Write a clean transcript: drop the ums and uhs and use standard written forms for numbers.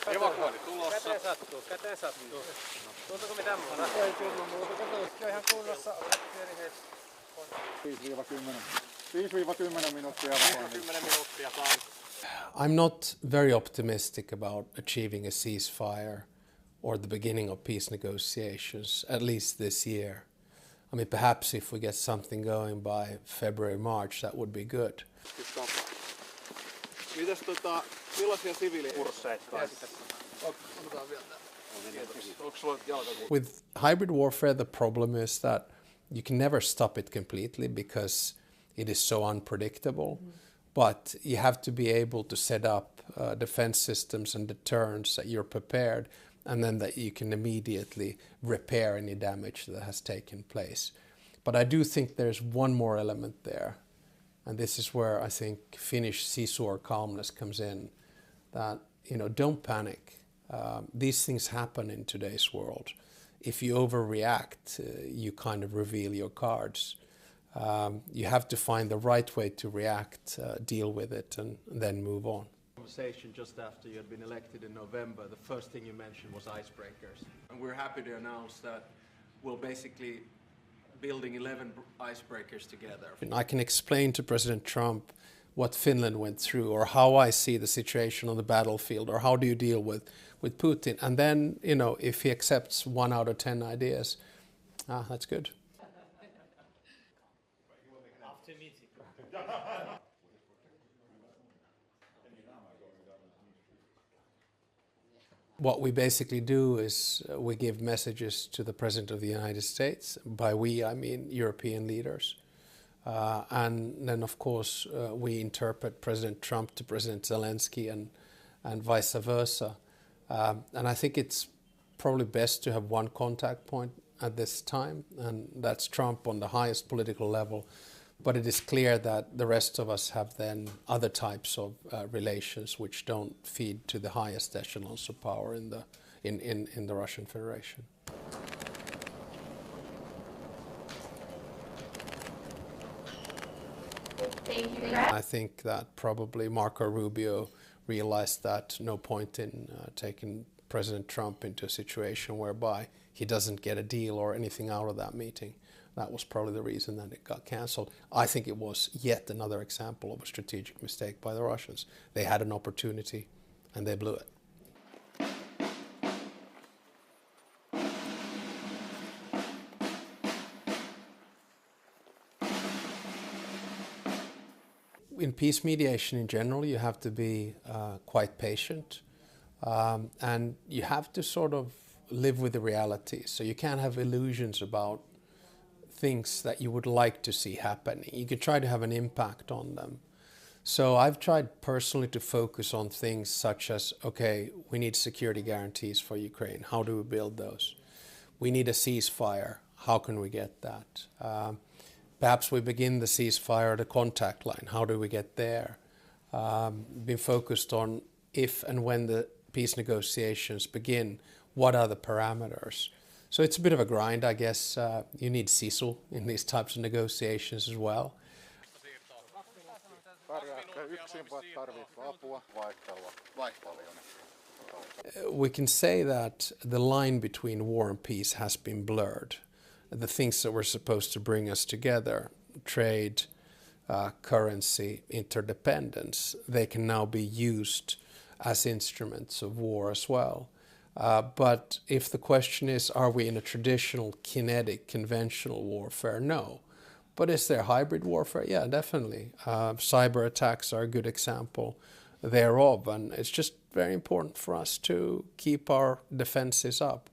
Evakuointi tulossa. Käteen sattuu. Tuntuuko mitään muuta? Ei tunnu muuta. Kaikki on ihan kunnossa. 5-10 minuuttia. 10 minuuttia sain. I'm not very optimistic about achieving a ceasefire or the beginning of peace negotiations, at least this year. I mean, perhaps if we get something going by February, March, that would be good. Mitäs millaisia siviilikursseja? With hybrid warfare, the problem is that you can never stop it completely because it is so unpredictable. But you have to be able to set up defense systems and deterrents that you're prepared, and then that you can immediately repair any damage that has taken place. But I do think there's one more element there, and this is where I think Finnish sisu or calmness comes in, that, don't panic. These things happen in today's world. If you overreact, you kind of reveal your cards. You have to find the right way to react, deal with it, and then move on. Conversation just after you had been elected in November, the first thing you mentioned was icebreakers. And we're happy to announce that we're basically building 11 icebreakers together. I can explain to President Trump what Finland went through, or how I see the situation on the battlefield, or how do you deal with Putin. And then, if he accepts 1 out of 10 ideas, that's good. What we basically do is we give messages to the President of the United States. By we, I mean European leaders. And then, of course, we interpret President Trump to President Zelenskyy and vice versa. And I think it's probably best to have one contact point at this time, and that's Trump on the highest political level. But it is clear that the rest of us have then other types of relations which don't feed to the highest echelons of power in the Russian Federation. I think that probably Marco Rubio realized that no point in taking President Trump into a situation whereby he doesn't get a deal or anything out of that meeting. That was probably the reason that it got cancelled. I think it was yet another example of a strategic mistake by the Russians. They had an opportunity and they blew it. In peace mediation in general, you have to be quite patient, and you have to sort of live with the reality. So you can't have illusions about things that you would like to see happening. You can try to have an impact on them. So I've tried personally to focus on things such as, okay, we need security guarantees for Ukraine. How do we build those? We need a ceasefire. How can we get that? Perhaps we begin the ceasefire at a contact line. How do we get there? Been focused on if and when the peace negotiations begin, what are the parameters? So it's a bit of a grind, I guess. You need sisu in these types of negotiations as well. We can say that the line between war and peace has been blurred. The things that were supposed to bring us together, trade, currency, interdependence, they can now be used as instruments of war as well. But if the question is, are we in a traditional kinetic, conventional warfare? No. But is there hybrid warfare? Yeah, definitely. Cyber attacks are a good example thereof, and it's just very important for us to keep our defenses up.